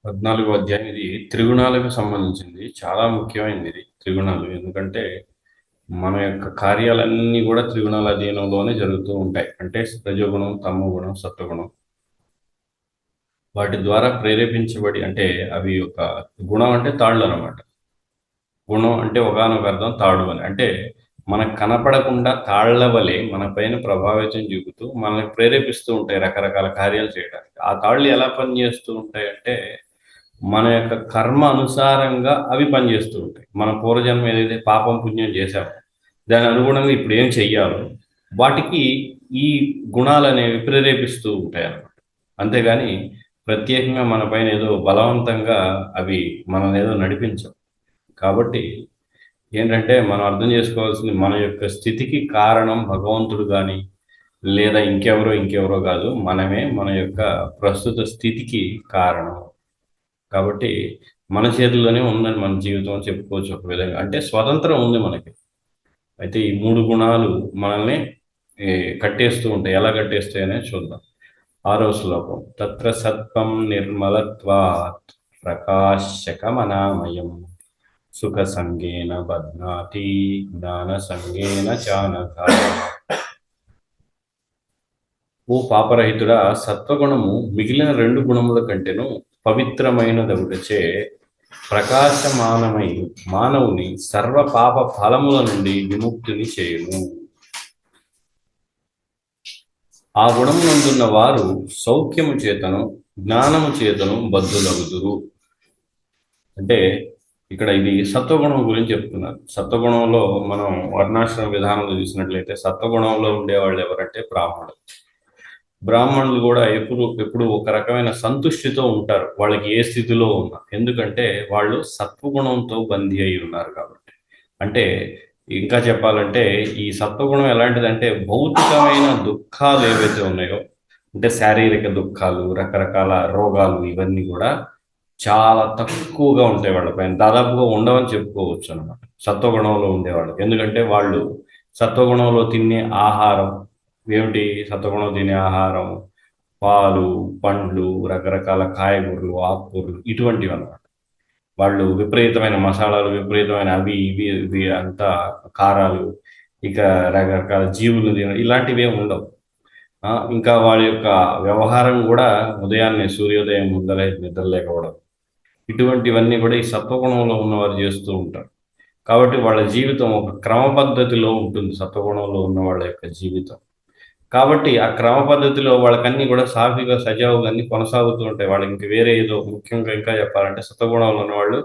14వ అధ్యాయం ఇది త్రిగుణాలకు సంబంధించింది. చాలా ముఖ్యమైనది ఇది త్రిగుణాలు. ఎందుకంటే మన యొక్క కార్యాలన్నీ కూడా త్రిగుణాల అధీనంలోనే జరుగుతూ ఉంటాయి. అంటే రజోగుణం, తమోగుణం, సత్వగుణం. వాటి ద్వారా ప్రేరేపించబడి అంటే అవి ఒక గుణం అంటే తాళ్ళు అన్నమాట. గుణం అంటే ఒకానొక అర్థం తాడు అని. అంటే మనకు కనపడకుండా తాళ్ల వలె మన పైన ప్రభావితం చూపుతూ మనల్ని ప్రేరేపిస్తూ ఉంటాయి రకరకాల కార్యాలు చేయడానికి. ఆ తాళ్ళు ఎలా పనిచేస్తూ ఉంటాయంటే మన యొక్క కర్మ అనుసారంగా అవి పనిచేస్తూ ఉంటాయి. మన పూర్వజన్మ ఏదైతే పాపం పుణ్యం చేశామో దాని అనుగుణంగా ఇప్పుడు ఏం చెయ్యాలో వాటికి ఈ గుణాలు అనేవి ప్రేరేపిస్తూ ఉంటాయి అన్నమాట. అంతేగాని ప్రత్యేకంగా మన పైన ఏదో బలవంతంగా అవి మనల్ని ఏదో నడిపించవు. కాబట్టి ఏంటంటే మనం అర్థం చేసుకోవాల్సింది మన యొక్క స్థితికి కారణం భగవంతుడు కానీ లేదా ఇంకెవరో కాదు, మనమే మన యొక్క ప్రస్తుత స్థితికి కారణం. కాబట్టి మన చేతుల్లోనే ఉందని మన జీవితం అని చెప్పుకోవచ్చు ఒక విధంగా. అంటే స్వతంత్రం ఉంది మనకి. అయితే ఈ మూడు గుణాలు మనల్ని ఈ, కట్టేస్తూ ఉంటాయి. ఎలా కట్టేస్తాయనే చూద్దాం. 6వ శ్లోకం. తత్ర సత్వం నిర్మలత్వాత్ ప్రకాశకమనామయం సుఖ సంగేన బధ్నాతి జ్ఞాన సంగేన చానఘ. ఓ పాపరహితుడా, సత్వగుణము మిగిలిన రెండు గుణముల కంటేను పవిత్రమైనదగుటచే ప్రకాశమానమై మానవుని సర్వ పాప ఫలముల నుండి విముక్తిని చేయును. ఆ గుణమునందున్న వారు సౌఖ్యము చేతను జ్ఞానము చేతను బద్ధులగుదురు. అంటే ఇక్కడ ఇది సత్వగుణం గురించి చెప్తున్నారు. సత్వగుణంలో మనం వర్ణాశ్రమ విధానంలో చూసినట్లయితే సత్వగుణంలో ఉండేవాళ్ళు ఎవరంటే బ్రాహ్మణులు. బ్రాహ్మణులు కూడా ఎప్పుడు ఎప్పుడు ఒక రకమైన సంతుష్టితో ఉంటారు, వాళ్ళకి ఏ స్థితిలో ఉన్నా. ఎందుకంటే వాళ్ళు సత్వగుణంతో బందీ అయి ఉన్నారు కాబట్టి. అంటే ఇంకా చెప్పాలంటే ఈ సత్వగుణం ఎలాంటిదంటే భౌతికమైన దుఃఖాలు ఏవైతే ఉన్నాయో, అంటే శారీరక దుఃఖాలు, రకరకాల రోగాలు, ఇవన్నీ కూడా చాలా తక్కువగా ఉంటాయి వాళ్ళ పైన. దాదాపుగా ఉండవని చెప్పుకోవచ్చు అనమాట సత్వగుణంలో ఉండేవాళ్ళకి. ఎందుకంటే వాళ్ళు సత్వగుణంలో తినే ఆహారం ఏమిటి? సత్వగుణం తినే ఆహారం పాలు, పండ్లు, రకరకాల కాయగూరలు, ఆకుకూరలు, ఇటువంటివి అన్నమాట. వాళ్ళు విపరీతమైన మసాలాలు, విపరీతమైన అవి ఇవి ఇవి అంతా కారాలు, ఇక రకరకాల జీవులు తినడం ఇలాంటివి ఏమి ఉండవు. ఇంకా వాళ్ళ యొక్క వ్యవహారం కూడా ఉదయాన్నే సూర్యోదయం ముందలే నిద్ర లేకపోవడం, ఇటువంటివన్నీ కూడా ఈ సత్వగుణంలో ఉన్నవారు చేస్తూ ఉంటారు. కాబట్టి వాళ్ళ జీవితం ఒక క్రమ పద్ధతిలో ఉంటుంది, సత్వగుణంలో ఉన్న వాళ్ళ యొక్క జీవితం. కాబట్టి ఆ క్రమ పద్ధతిలో వాళ్ళకన్నీ కూడా సాఫీగా సజావుగా అన్ని కొనసాగుతూ ఉంటాయి. వాళ్ళకి ఇంక వేరే ఏదో ముఖ్యంగా ఇంకా చెప్పాలంటే సత్వగుణంలో ఉన్న వాళ్ళు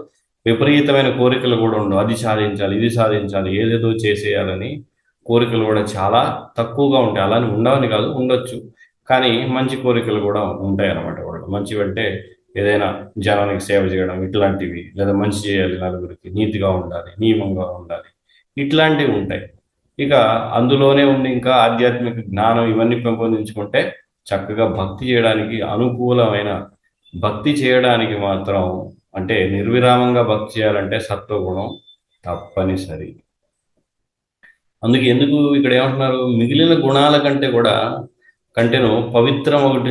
విపరీతమైన కోరికలు కూడా ఉండవు. అది సాధించాలి, ఇది సాధించాలి, ఏదేదో చేసేయాలని కోరికలు కూడా చాలా తక్కువగా ఉంటాయి. అలాని ఉండవని కాదు, ఉండొచ్చు. కానీ మంచి కోరికలు కూడా ఉంటాయి అన్నమాట. వాళ్ళు మంచివంటే ఏదైనా జనానికి సేవ చేయడం ఇట్లాంటివి, లేదా మంచి చేయాలి, నలుగురికి నీతిగా ఉండాలి, నియమంగా ఉండాలి, ఇట్లాంటివి ఉంటాయి. ఇక అందులోనే ఉండి ఇంకా ఆధ్యాత్మిక జ్ఞానం ఇవన్నీ పెంపొందించుకుంటే చక్కగా భక్తి చేయడానికి అనుకూలమైన, భక్తి చేయడానికి మాత్రం అంటే నిర్విరామంగా భక్తి చేయాలంటే సత్వగుణం తప్పనిసరి. అందుకే ఎందుకు ఇక్కడ ఏమంటున్నారు? మిగిలిన గుణాల కంటే కూడా కంటేను పవిత్రం ఒకటి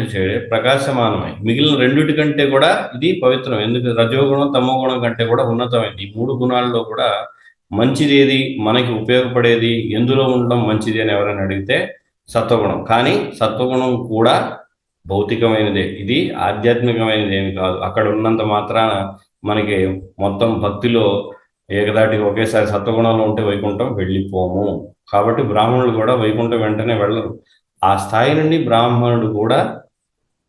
ప్రకాశమానమై మిగిలిన రెండిటి కంటే కూడా ఇది పవిత్రం. ఎందుకు? రజోగుణం తమోగుణం కంటే కూడా ఉన్నతమైంది. ఈ మూడు గుణాల్లో కూడా మంచిది ఏది, మనకి ఉపయోగపడేది ఎందులో ఉండడం మంచిది అని ఎవరైనా అడిగితే సత్వగుణం. కానీ సత్వగుణం కూడా భౌతికమైనదే, ఇది ఆధ్యాత్మికమైనది ఏమి కాదు. అక్కడ ఉన్నంత మాత్రాన మనకి మొత్తం భక్తిలో ఏకదాటికి ఒకేసారి సత్వగుణంలో ఉంటే వైకుంఠం వెళ్ళిపోము. కాబట్టి బ్రాహ్మణులు కూడా వైకుంఠం వెంటనే వెళ్ళరు. ఆ స్థాయి నుండి బ్రాహ్మణుడు కూడా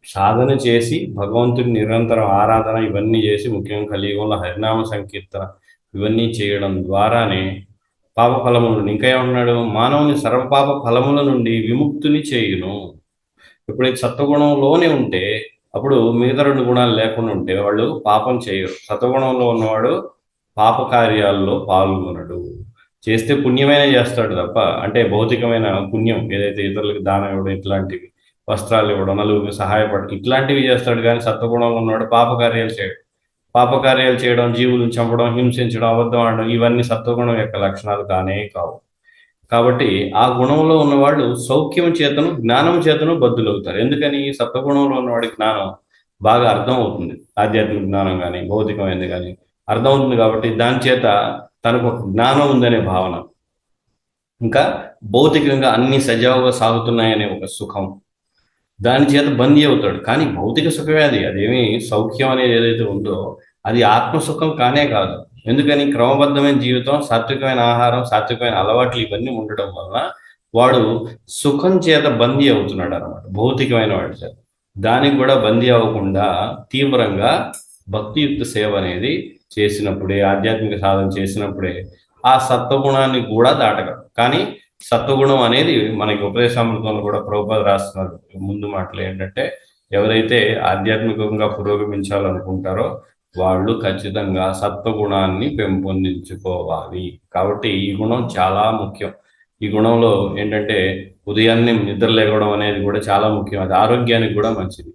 సాధన చేసి భగవంతుడి నిరంతరం ఆరాధన ఇవన్నీ చేసి, ముఖ్యంగా కలియుగంలో హరినామ సంకీర్తన ఇవన్నీ చేయడం ద్వారానే పాప ఫలముల నుండి, ఇంకా ఏమంటున్నాడు? మానవుని సర్వపాప ఫలముల నుండి విముక్తిని చేయును. ఎప్పుడైతే సత్వగుణంలోనే ఉంటే అప్పుడు మిగతా రెండు గుణాలు లేకుండా ఉంటే వాళ్ళు పాపం చేయరు. సత్వగుణంలో ఉన్నవాడు పాప కార్యాల్లో పాల్గొనడు. చేస్తే పుణ్యమైన చేస్తాడు తప్ప, అంటే భౌతికమైన పుణ్యం ఏదైతే ఇతరులకు దానం ఇవ్వడం, ఇట్లాంటివి వస్త్రాలు ఇవ్వడం, నలుగురికి సహాయపడడం, ఇట్లాంటివి చేస్తాడు. కానీ సత్వగుణంలో ఉన్నవాడు పాపకార్యాలు చేయడు. పాపకార్యాలు చేయడం, జీవులను చంపడం, హింసించడం, అబద్ధం ఆడడం ఇవన్నీ సత్వగుణం యొక్క లక్షణాలు కానే కావు. కాబట్టి ఆ గుణంలో ఉన్నవాళ్ళు సౌఖ్యం చేతను జ్ఞానం చేతను బద్ధులవుతారు. ఎందుకని? సత్వగుణంలో ఉన్నవాడి జ్ఞానం బాగా అర్థం అవుతుంది. ఆధ్యాత్మిక జ్ఞానం కానీ భౌతికమైనది కానీ అర్థం అవుతుంది కాబట్టి దాని చేత తనకు ఒక జ్ఞానం ఉందనే భావన, ఇంకా భౌతికంగా అన్ని సజావుగా సాగుతున్నాయనే ఒక సుఖం, దాని చేత బందీ అవుతాడు. కానీ భౌతిక సుఖమే అది, అదేమి సౌఖ్యం అనేది ఏదైతే ఉందో అది ఆత్మసుఖం కానే కాదు. ఎందుకని? క్రమబద్ధమైన జీవితం, సాత్వికమైన ఆహారం, సాత్వికమైన అలవాట్లు ఇవన్నీ ఉండడం వలన వాడు సుఖం చేత బందీ అవుతున్నాడు అనమాట, భౌతికమైన వాడి చేత. దానికి కూడా బందీ అవ్వకుండా తీవ్రంగా భక్తియుక్త సేవ అనేది చేసినప్పుడే, ఆధ్యాత్మిక సాధన చేసినప్పుడే ఆ సత్వగుణాన్ని కూడా దాటగలడు. కానీ సత్వగుణం అనేది మనకి ఉపదేశామృతంలో కూడా ప్రభుపాద రాస్తున్నారు ముందు మాటలు ఏంటంటే, ఎవరైతే ఆధ్యాత్మికంగా పురోగమించాలనుకుంటారో వాళ్ళు ఖచ్చితంగా సత్వగుణాన్ని పెంపొందించుకోవాలి. కాబట్టి ఈ గుణం చాలా ముఖ్యం. ఈ గుణంలో ఏంటంటే ఉదయాన్నే నిద్ర లేవడం అనేది కూడా చాలా ముఖ్యం, అది ఆరోగ్యానికి కూడా మంచిది.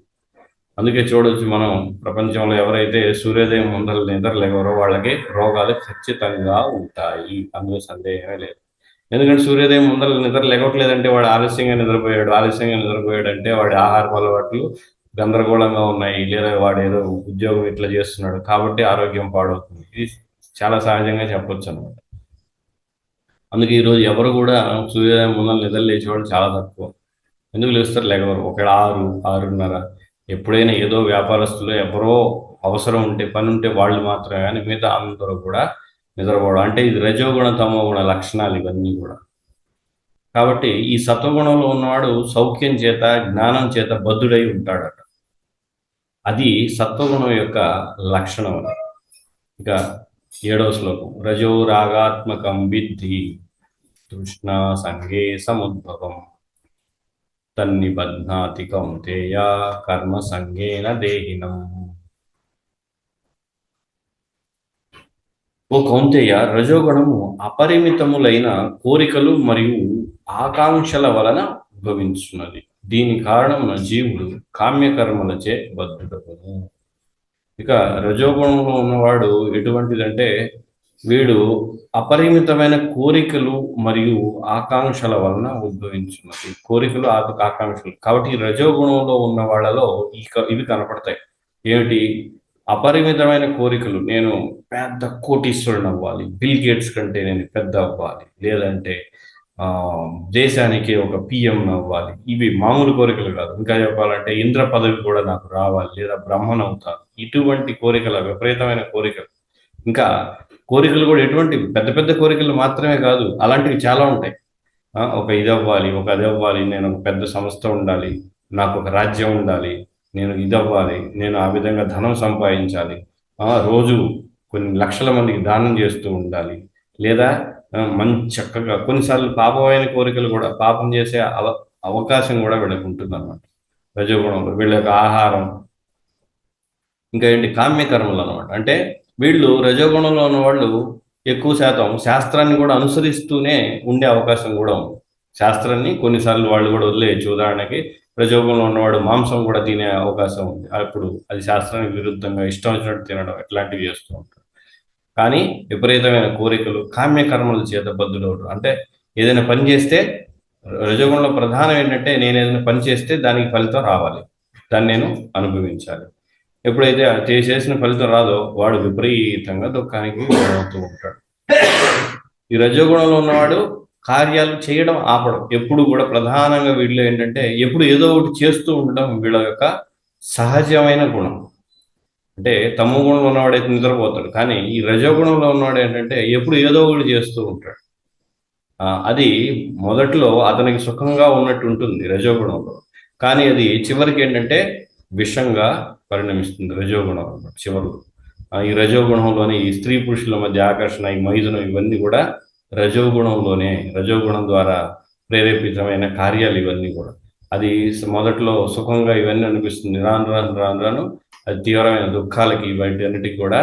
అందుకే చూడొచ్చు మనం, ప్రపంచంలో ఎవరైతే సూర్యోదయం ముందర నిద్ర లేవరో వాళ్ళకి రోగాలు ఖచ్చితంగా ఉంటాయి, అందులో సందేహమే లేదు. ఎందుకంటే సూర్యోదయం ముందర నిద్ర లేవట్లేదంటే వాడు ఆలస్యంగా నిద్రపోయాడు అంటే వాడి ఆహార అలవాట్లు గందరగోళంగా ఉన్నాయి, లేదా వాడు ఏదో ఉద్యోగం ఇట్లా చేస్తున్నాడు కాబట్టి ఆరోగ్యం పాడవుతుంది. ఇది చాలా సహజంగా చెప్పొచ్చు అనమాట. అందుకే ఈరోజు ఎవరు కూడా సూర్యోదయం ముందర నిద్ర లేచేవాళ్ళు చాలా తక్కువ. ఎందుకు లేస్తారు? లేవరు. ఒకవేళ 6, 6:30, ఎప్పుడైనా ఏదో వ్యాపారస్తులు ఎవరో అవసరం ఉంటే, పని ఉంటే వాళ్ళు మాత్రమే, కానీ మిగతా అందరూ కూడా నిద్రపోవడం. అంటే ఇది రజోగుణ తమో గుణ లక్షణాలు ఇవన్నీ కూడా. కాబట్టి ఈ సత్వగుణంలో ఉన్నవాడు సౌఖ్యం చేత జ్ఞానం చేత బద్ధుడై ఉంటాడట. అది సత్వగుణం యొక్క లక్షణం. ఇక 7వ శ్లోకం, రజో రాగాత్మకం విద్ధి తృష్ణ సంగే సముద్భవం తన్నిబధ్నాతి కౌంతేయ కర్మ సంగేన దేహినం. ఓ కౌంతేయ, రజోగుణము అపరిమితములైన కోరికలు మరియు ఆకాంక్షల వలన ఉద్భవించున్నది. దీని కారణమున జీవుడు కామ్యకర్మలచే బద్ధుడగును. ఇక రజోగుణంలో ఉన్నవాడు ఎటువంటిదంటే, వీడు అపరిమితమైన కోరికలు మరియు ఆకాంక్షల వలన ఉద్భవించున్నది. కోరికలు, ఆకాంక్షలు. కాబట్టి ఈ రజోగుణంలో ఉన్న వాళ్ళలో ఇవి కనపడతాయి. ఏమిటి? అపరిమితమైన కోరికలు. నేను పెద్ద కోటీశ్వరుని అవ్వాలి, బిల్ గేట్స్ కంటే నేను పెద్ద అవ్వాలి, లేదంటే దేశానికి ఒక పిఎం అవ్వాలి. ఇవి మామూలు కోరికలు కాదు. ఇంకా చెప్పాలంటే ఇంద్ర పదవి కూడా నాకు రావాలి, లేదా బ్రహ్మన్ అవుతాను. ఇటువంటి కోరికల, విపరీతమైన కోరికలు. ఇంకా కోరికలు కూడా ఎటువంటి పెద్ద పెద్ద కోరికలు మాత్రమే కాదు, అలాంటివి చాలా ఉంటాయి. ఒక ఇది అవ్వాలి, ఒక అది అవ్వాలి, నేను ఒక పెద్ద సంస్థ ఉండాలి, నాకు ఒక రాజ్యం ఉండాలి, నేను ఇది అవ్వాలి, నేను ఆ విధంగా ధనం సంపాదించాలి, రోజు కొన్ని లక్షల మందికి దానం చేస్తూ ఉండాలి, లేదా మంచి చక్కగా కొన్నిసార్లు పాపమైన కోరికలు కూడా, పాపం చేసే అవకాశం కూడా వీళ్ళకి ఉంటుంది అనమాట రజోగుణంలో. వీళ్ళ యొక్క ఆహారం, ఇంకా ఏంటి, కామ్యకర్మలు అనమాట. అంటే వీళ్ళు రజోగుణంలో ఉన్న వాళ్ళు ఎక్కువ శాతం శాస్త్రాన్ని కూడా అనుసరిస్తూనే ఉండే అవకాశం కూడా ఉంది. శాస్త్రాన్ని కొన్నిసార్లు వాళ్ళు కూడా వదిలేయచ్చు. ఉదాహరణకి రజోగుణంలో ఉన్నవాడు మాంసం కూడా తినే అవకాశం ఉంది, అప్పుడు అది శాస్త్రానికి విరుద్ధంగా ఇష్టం వచ్చినట్టు తినడం, ఇట్లాంటివి చేస్తూ ఉంటారు. కానీ విపరీతమైన కోరికలు, కామ్యకర్మల చేత బద్ధుడవడం. అంటే ఏదైనా పని చేస్తే, రజోగుణంలో ప్రధానం ఏంటంటే, నేను ఏదైనా పని చేస్తే దానికి ఫలితం రావాలి, దాన్ని నేను అనుభవించాలి. ఎప్పుడైతే చేసిన ఫలితం రాదో వాడు విపరీతంగా దుఃఖానికి గురవుతూ ఉంటాడు. ఈ రజోగుణంలో ఉన్నవాడు కార్యాలు చేయడం ఆపడం. ఎప్పుడు కూడా ప్రధానంగా వీళ్ళు ఏంటంటే, ఎప్పుడు ఏదో ఒకటి చేస్తూ ఉండడం వీళ్ళ యొక్క సహజమైన గుణం. అంటే తమో గుణంలో ఉన్నవాడైతే నిద్రపోతాడు, కానీ ఈ రజోగుణంలో ఉన్నవాడు ఏంటంటే ఎప్పుడు ఏదో ఒకటి చేస్తూ ఉంటాడు. అది మొదట్లో అతనికి సుఖంగా ఉన్నట్టు ఉంటుంది రజోగుణంలో, కానీ అది చివరికి ఏంటంటే విషంగా పరిణమిస్తుంది రజోగుణం చివరిలో. ఈ రజోగుణంలోనే ఈ స్త్రీ పురుషుల మధ్య ఆకర్షణ, ఈ మైథునం, ఇవన్నీ కూడా రజోగుణం ద్వారా ప్రేరేపితమైన కార్యాలు ఇవన్నీ కూడా. అది మొదట్లో సుఖంగా ఇవన్నీ అనిపిస్తుంది, రాను రాను రాను రాను అది తీవ్రమైన దుఃఖాలకి, అన్నిటికీ కూడా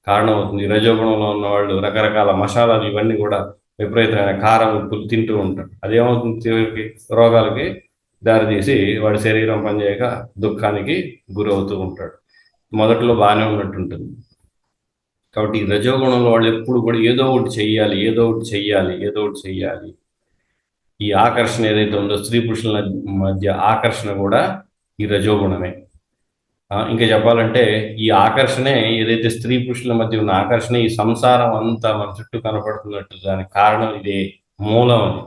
కారణమవుతుంది. రజోగుణంలో ఉన్న వాళ్ళు రకరకాల మసాలాలు ఇవన్నీ కూడా, విపరీతమైన కారం, ఉప్పులు తింటూ ఉంటారు. అదేమవుతుంది, చివరికి రోగాలకి దారితీసి వాడి శరీరం పనిచేయక దుఃఖానికి గురవుతూ ఉంటాడు. మొదట్లో బాగానే ఉన్నట్టుంటుంది. కాబట్టి ఈ రజోగుణంలో వాళ్ళు ఎప్పుడు కూడా ఏదో ఒకటి చెయ్యాలి, ఏదో ఒకటి చెయ్యాలి, ఏదో ఒకటి చెయ్యాలి. ఈ ఆకర్షణ ఏదైతే ఉందో, స్త్రీ పురుషుల మధ్య ఆకర్షణ కూడా ఈ రజోగుణమే. ఇంకా చెప్పాలంటే ఈ ఆకర్షణే ఏదైతే స్త్రీ పురుషుల మధ్య ఉన్న ఆకర్షణ, ఈ సంసారం అంతా మన చుట్టూ కనపడుతున్నట్టు దానికి కారణం ఇదే, మూలం అది.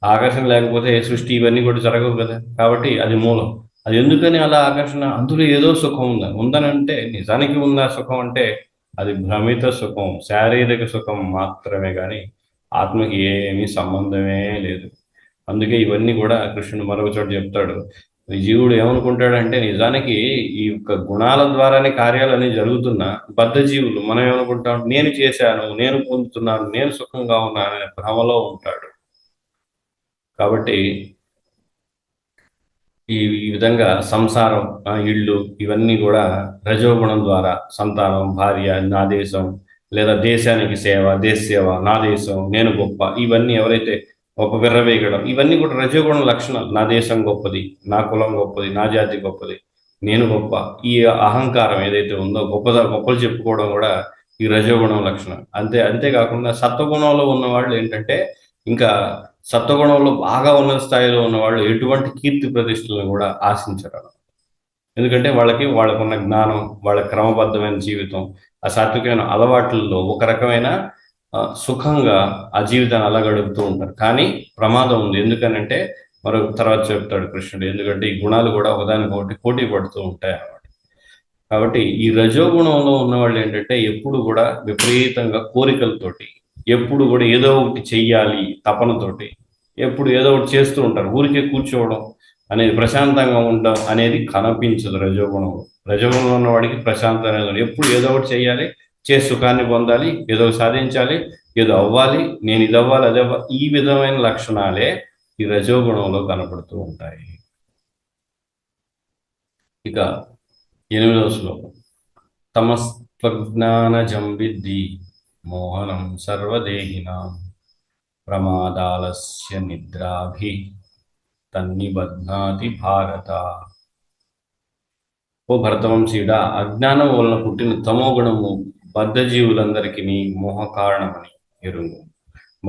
ఆకర్షణ లేకపోతే సృష్టి ఇవన్నీ కూడా జరగవు కదా. కాబట్టి అది మూలం. అది ఎందుకని అలా ఆకర్షణ? అందులో ఏదో సుఖం ఉందని అంటే నిజానికి ఉందా సుఖం అంటే అది భ్రమిత సుఖం, శారీరక సుఖం మాత్రమే కానీ ఆత్మకి ఏమీ సంబంధమే లేదు. అందుకే ఇవన్నీ కూడా కృష్ణుడు మరొక చోట చెప్తాడు. ఈ జీవుడు ఏమనుకుంటాడంటే నిజానికి ఈ యొక్క గుణాల ద్వారానే కార్యాలన్నీ జరుగుతున్నా బద్ధ జీవులు మనం ఏమనుకుంటాం, నేను చేశాను, నేను పొందుతున్నాను, నేను సుఖంగా ఉన్నాను అనే భ్రమలో ఉంటాడు. కాబట్టి ఈ విధంగా సంసారం, ఇళ్ళు ఇవన్నీ కూడా రజోగుణం ద్వారా సంతానం, భార్య, నా దేశం, లేదా దేశానికి సేవ, దేశ సేవ, నా దేశం, నేను గొప్ప, ఇవన్నీ ఎవరైతే ఒక విర్రవేగడం, ఇవన్నీ కూడా రజోగుణం లక్షణాలు. నా దేశం గొప్పది, నా కులం గొప్పది, నా జాతి గొప్పది, నేను గొప్ప, ఈ అహంకారం ఏదైతే ఉందో గొప్పలు చెప్పుకోవడం కూడా ఈ రజోగుణం లక్షణం. అంతేకాకుండా సత్వగుణంలో ఉన్న వాళ్ళు ఏంటంటే ఇంకా సత్వగుణంలో బాగా ఉన్నత స్థాయిలో ఉన్న వాళ్ళు ఎటువంటి కీర్తి ప్రతిష్టలను కూడా ఆశించరు. ఎందుకంటే వాళ్ళకున్న జ్ఞానం, వాళ్ళ క్రమబద్ధమైన జీవితం, ఆ సాత్వికమైన అలవాట్లలో ఒక రకమైన సుఖంగా ఆ జీవితాన్ని అలా గడుపుతూ ఉంటారు. కానీ ప్రమాదం ఉంది. ఎందుకనంటే మరొక తర్వాత చెప్తాడు కృష్ణుడు, ఎందుకంటే ఈ గుణాలు కూడా ఒకదానికొకటి పోటీ పడుతూ ఉంటాయి అన్నమాట. కాబట్టి ఈ రజోగుణంలో ఉన్న వాళ్ళు ఏంటంటే ఎప్పుడు కూడా విపరీతంగా కోరికలతోటి, ఎప్పుడు కూడా ఏదో ఒకటి చెయ్యాలి తపనతోటి, ఎప్పుడు ఏదో ఒకటి చేస్తూ ఉంటారు. ఊరికే కూర్చోవడం అనేది, ప్రశాంతంగా ఉండడం అనేది కనిపించదు రజోగుణంలో. రజోగుణంలో ఉన్న వాడికి ప్రశాంతం అనేది ఎప్పుడు ఏదో ఒకటి చెయ్యాలి, చేసి సుఖాన్ని పొందాలి, ఏదో సాధించాలి, ఏదో అవ్వాలి, నేను ఇది అవ్వాలి, అది అవ్వాలి, ఈ విధమైన లక్షణాలే ఈ రజోగుణంలో కనపడుతూ ఉంటాయి. ఇక 8వ శ్లోకం. తమస్త్వజ్ఞానజం విద్ధి మోహనం సర్వదేహినాం ప్రమాదాలస్య నిద్రాభి తన్నిబధ్నాతి భారత. ఓ భరతవంశీయుడా, అజ్ఞానం వలన పుట్టిన తమోగుణము బద్ధజీవులందరికీ మోహ కారణమని ఎరుంగు.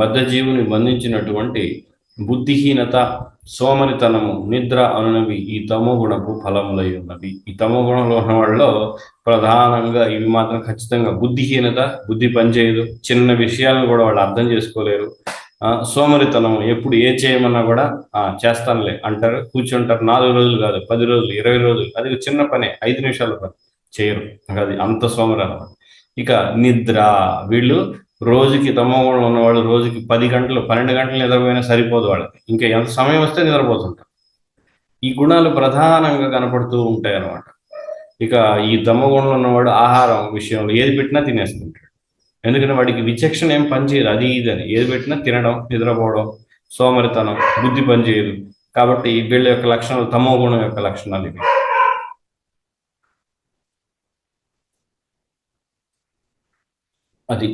బద్ధజీవుని బంధించినటువంటి బుద్ధిహీనత, సోమరితనము, నిద్ర అనునవి ఈ తమోగుణపు ఫలములై ఉన్నవి. ఈ తమోగుణంలో ఉన్న వాళ్ళలో ప్రధానంగా ఇవి మాత్రం ఖచ్చితంగా బుద్ధిహీనత, బుద్ధి పనిచేయదు, చిన్న విషయాలను కూడా వాళ్ళు అర్థం చేసుకోలేరు. సోమరితనం, ఎప్పుడు ఏ చేయమన్నా కూడా చేస్తానులే అంటారు, కూర్చుంటారు. 4 రోజులు కాదు, 10 రోజులు, 20 రోజులు, అది చిన్న పనే, 5 నిమిషాల పని చేయరు. అది అంత సోమరితనం. ఇక నిద్ర, వీళ్ళు రోజుకి తమోగుణం ఉన్నవాళ్ళు రోజుకి 10 గంటలు 12 గంటలు నిద్రపోయినా సరిపోదు వాళ్ళకి, ఇంకా ఎంత సమయం వస్తే నిద్రపోతుంటారు. ఈ గుణాలు ప్రధానంగా కనపడుతూ ఉంటాయి అన్నమాట. ఇక ఈ తమోగుణంలో ఉన్నవాడు ఆహారం విషయంలో ఏది పెట్టినా తినేస్తుంటాడు. ఎందుకంటే వాడికి విచక్షణ ఏం పనిచేయదు, అది ఇదని ఏది పెట్టినా తినడం, నిద్రపోవడం, సోమరితనం, బుద్ధి పనిచేయదు. కాబట్టి వీళ్ళ యొక్క లక్షణాలు, తమోగుణం యొక్క లక్షణాలు ఇవి. అది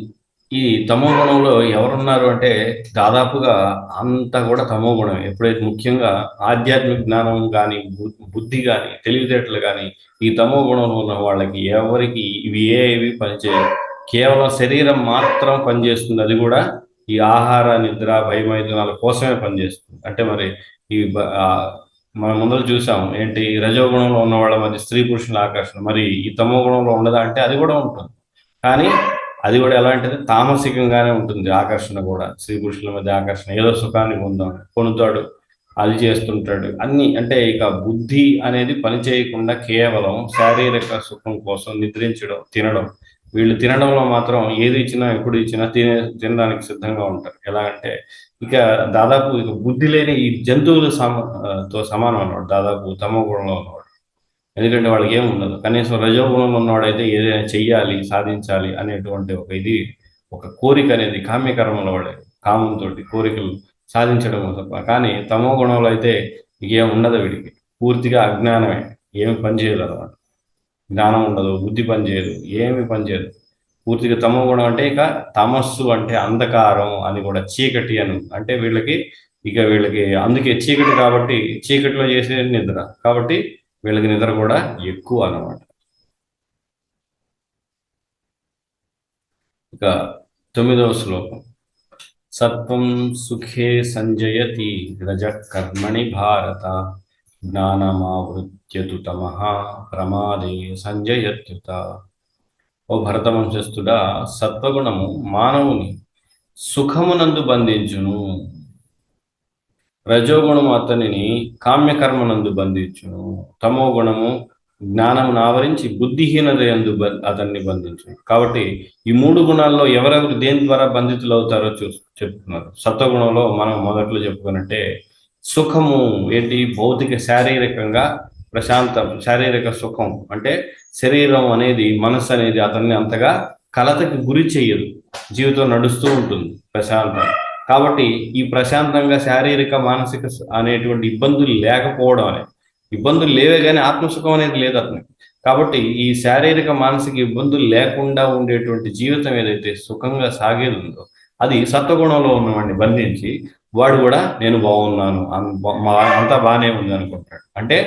ఈ తమోగుణంలో ఎవరున్నారు అంటే దాదాపుగా అంతా కూడా తమోగుణం. ఎప్పుడైతే ముఖ్యంగా ఆధ్యాత్మిక జ్ఞానం కానీ, బుద్ధి కానీ, తెలివితేటలు కానీ ఈ తమోగుణంలో ఉన్న వాళ్ళకి ఎవరికి ఇవి ఏవి పనిచేయవు. కేవలం శరీరం మాత్రం పనిచేస్తుంది. అది కూడా ఈ ఆహార, నిద్ర, భయమైథునాల కోసమే పనిచేస్తుంది. అంటే మరి ఈ మనం ముందర చూసాం ఏంటి, రజోగుణంలో ఉన్న వాళ్ళ మధ్య స్త్రీ పురుషుల ఆకర్షణ, మరి ఈ తమో గుణంలో ఉండదా అంటే అది కూడా ఉంటుంది. కానీ అది కూడా ఎలాంటిది, తామసికంగానే ఉంటుంది. ఆకర్షణ కూడా స్త్రీ పురుషుల మధ్య ఆకర్షణ, ఏదో సుఖాన్ని పొందుతాడు, అది చేస్తుంటాడు అన్ని. అంటే ఇక బుద్ధి అనేది పని చేయకుండా కేవలం శారీరక సుఖం కోసం నిద్రించడం, తినడం. వీళ్ళు తినడంలో మాత్రం ఏది ఇచ్చినా, ఎప్పుడు ఇచ్చినా తినడానికి సిద్ధంగా ఉంటారు. ఎలా అంటే ఇక దాదాపు ఇక బుద్ధి లేని ఈ జంతువులు తో సమానం అన్నవాడు దాదాపు తమో గుణంలో ఉన్నవాడు. ఎందుకంటే వాళ్ళకి ఏమి ఉండదు. కనీసం రజోగుణంలో ఉన్నవాడైతే ఏదైనా చెయ్యాలి, సాధించాలి అనేటువంటి ఒక కోరిక అనేది, కామ్యకర్మల వాడే, కామంతో కోరికలు సాధించడం తప్ప. కానీ తమో గుణంలో అయితే ఏం ఉండదు వీడికి, పూర్తిగా అజ్ఞానమే, ఏమి పనిచేయదు అన్నమాట. జ్ఞానం ఉండదు, బుద్ధి పనిచేయదు, ఏమి పనిచేయదు. పూర్తిగా తమో గుణం అంటే ఇక తమస్సు అంటే అంధకారం అని కూడా, చీకటి అని అంటే వీళ్ళకి అందుకే చీకటి, కాబట్టి చీకటిలో చేసే నిద్ర, కాబట్టి వీళ్ళకి నిద్ర కూడా ఎక్కువ అన్నమాట. ఇక 9వ శ్లోకం. సత్వం సుఖే సంజయతి రజ కర్మణి భారత జ్ఞానమావృత్యతు తమః ప్రమాదే సంజయత్యుత. ఓ భరత వంశస్థుడా, సత్వగుణము మానవుని సుఖమునందు బంధించును, రజోగుణము అతనిని కామ్యకర్మనందు బంధించును, తమో గుణము జ్ఞానమును ఆవరించి బుద్ధిహీనత యందు అతన్ని బంధించును. కాబట్టి ఈ మూడు గుణాల్లో ఎవరెవరు దేని ద్వారా బంధితులు అవుతారో చెప్తున్నారు. సత్వగుణంలో మనం మొదట్లో చెప్పుకున్నట్టే సుఖము ఏంటి, భౌతిక శారీరకంగా శారీరక సుఖం అంటే శరీరం అనేది, మనస్సు అనేది అతన్ని అంతగా కలతకి గురి చెయ్యదు, జీవితం నడుస్తూ ఉంటుంది ప్రశాంతంగా. కాబట్టి ఈ ప్రశాంతంగా శారీరక మానసిక అనేటువంటి ఇబ్బందులు లేకపోవడం అనేది, ఇబ్బందులు లేవే కానీ ఆత్మసుఖం అనేది లేదు అతనికి. కాబట్టి ఈ శారీరక మానసిక ఇబ్బందులు లేకుండా ఉండేటువంటి జీవితం ఏదైతే సుఖంగా సాగేది ఉందో అది సత్వగుణంలో ఉన్నవాడిని బంధించి, వాడు కూడా నేను బాగున్నాను, అంతా బాగానే ఉంది అనుకుంటాడు. అంటే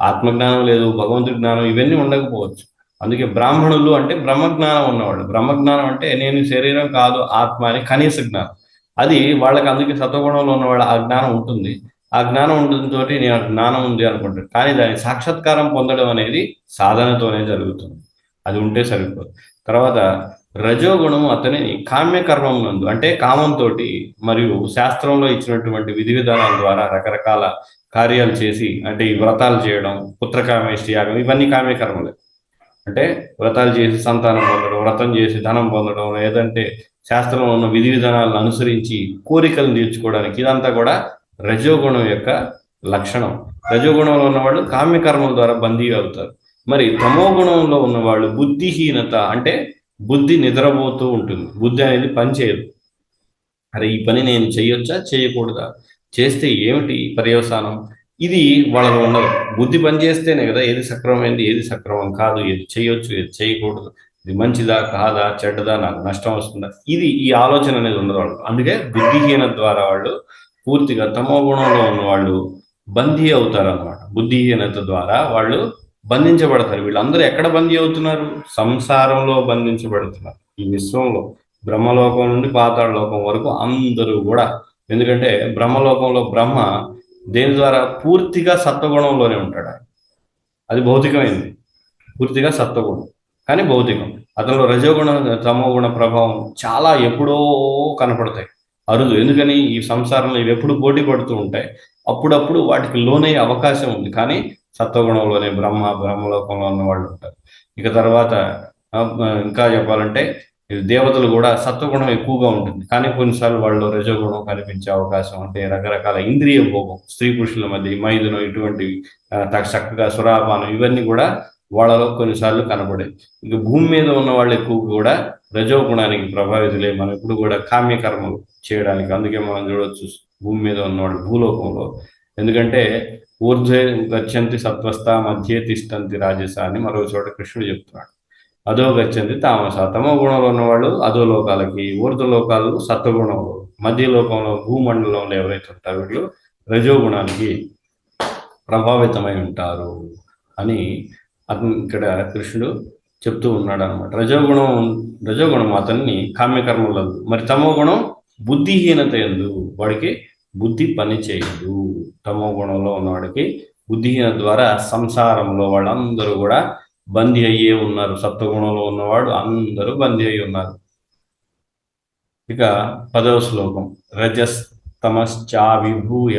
ఆత్మజ్ఞానం లేదు, భగవంతుడి జ్ఞానం ఇవన్నీ ఉండకపోవచ్చు. అందుకే బ్రాహ్మణులు అంటే బ్రహ్మజ్ఞానం ఉన్నవాళ్ళు. బ్రహ్మజ్ఞానం అంటే నేను శరీరం కాదు ఆత్మ అని కనీస జ్ఞానం. అది వాళ్ళకి, అందుకే సత్వగుణంలో ఉన్నవాళ్ళు ఆ జ్ఞానం ఉంటుంది. ఆ జ్ఞానం ఉండడంతో నేను జ్ఞానం ఉంది అనుకుంటాడు. కానీ దాని సాక్షాత్కారం పొందడం అనేది సాధనతోనే జరుగుతుంది. అది ఉంటే సరిపోదు. తర్వాత రజోగుణము అతనిని కామ్యకర్మం నందు అంటే కామంతో మరియు శాస్త్రంలో ఇచ్చినటువంటి విధి విధానాల ద్వారా రకరకాల కార్యాలు చేసి, అంటే ఈ వ్రతాలు చేయడం, పుత్రకామేష్టి యాగం, ఇవన్నీ కామ్యకర్మలే. అంటే వ్రతాలు చేసి సంతానం పొందడం, వ్రతం చేసి ధనం పొందడం, లేదంటే శాస్త్రంలో ఉన్న విధి విధానాలను అనుసరించి కోరికలను తీర్చుకోవడానికి, ఇదంతా కూడా రజోగుణం యొక్క లక్షణం. రజోగుణంలో ఉన్నవాళ్ళు కామ్యకర్మల ద్వారా బందీ అవుతారు. మరి తమో గుణంలో ఉన్నవాళ్ళు బుద్ధిహీనత అంటే బుద్ధి నిద్రపోతూ ఉంటుంది, బుద్ధి అనేది పని చేయదు. అరే ఈ పని నేను చేయొచ్చా చేయకూడదా, చేస్తే ఏమిటి పర్యవసానం, ఇది వాళ్ళలో ఉండదు. బుద్ధి పనిచేస్తేనే కదా ఏది సక్రమమైంది ఏది సక్రమం కాదు, ఏది చేయొచ్చు ఏది చేయకూడదు, ఇది మంచిదా కాదా చెడ్డదా, నాకు నష్టం వస్తుందా, ఈ ఆలోచన అనేది ఉండదు వాళ్ళు. అందుకే బుద్ధిహీన ద్వారా వాళ్ళు పూర్తిగా తమో గుణంలో ఉన్న వాళ్ళు బందీ అవుతారు అన్నమాట. బుద్ధిహీనత ద్వారా వాళ్ళు బంధించబడతారు. వీళ్ళందరూ ఎక్కడ బందీ అవుతున్నారు? సంసారంలో బంధించబడుతున్నారు. ఈ విశ్వంలో బ్రహ్మలోకం నుండి పాతాళ లోకం వరకు అందరూ కూడా. ఎందుకంటే బ్రహ్మలోకంలో బ్రహ్మ దేని ద్వారా పూర్తిగా సత్వగుణంలోనే ఉంటాడు. అది భౌతికమైంది, పూర్తిగా సత్వగుణం కానీ భౌతికం. అతనిలో రజోగుణ తమో గుణ ప్రభావం చాలా ఎప్పుడో కనపడతాయి, అరుదు. ఎందుకని ఈ సంసారంలో ఇవి ఎప్పుడు పోటీ పడుతూ ఉంటాయి, అప్పుడప్పుడు వాటికి లోనయ్యే అవకాశం ఉంది. కానీ సత్వగుణంలోనే బ్రహ్మలోకంలో ఉన్న వాళ్ళు ఉంటారు. ఇక తర్వాత ఇంకా చెప్పాలంటే దేవతలు కూడా సత్వగుణం ఎక్కువగా ఉంటుంది, కానీ కొన్నిసార్లు వాళ్ళు రజోగుణం కనిపించే అవకాశం. అంటే రకరకాల ఇంద్రియ భోగం, స్త్రీ పురుషుల మధ్య మైదునం, ఇటువంటివి చక్కగా సురాపానం, ఇవన్నీ కూడా వాళ్ళలో కొన్నిసార్లు కనపడేది. ఇక భూమి మీద ఉన్న వాళ్ళు ఎక్కువ కూడా రజోగుణానికి ప్రభావితులే. మనం ఇప్పుడు కూడా కామ్యకర్మలు చేయడానికి, అందుకే మనం చూడవచ్చు భూమి మీద ఉన్నవాళ్ళు భూలోకంలో. ఎందుకంటే ఊర్ధ్వే గచ్చంతి సత్వస్థ మధ్యే తిష్టంతి రాజస అని మరో చోట కృష్ణుడు చెప్తున్నాడు. అదో గచ్చంతి తామస, తమో గుణంలో ఉన్నవాళ్ళు అధో లోకాలకి, ఊర్ధ్వ లోకాలు సత్వగుణంలో, మధ్య లోకంలో భూమండలంలో ఎవరైతే ఉంటారో వీళ్ళు రజోగుణానికి ప్రభావితమై ఉంటారు అని అతను ఇక్కడ కృష్ణుడు చెప్తూ ఉన్నాడు అనమాట. రజోగుణం అతన్ని కామ్యకర్మలు. మరి తమో గుణం బుద్ధిహీనత ఎందు, వాడికి బుద్ధి పని చేయదు. తమో గుణంలో ఉన్నవాడికి బుద్ధిహీనత ద్వారా సంసారంలో వాళ్ళందరూ కూడా బందీ అయ్యే ఉన్నారు. సత్వగుణంలో ఉన్నవాడు అందరూ బందీ అయి ఉన్నారు. ఇక 10వ శ్లోకం, రజస్తమశ్చావిభూయ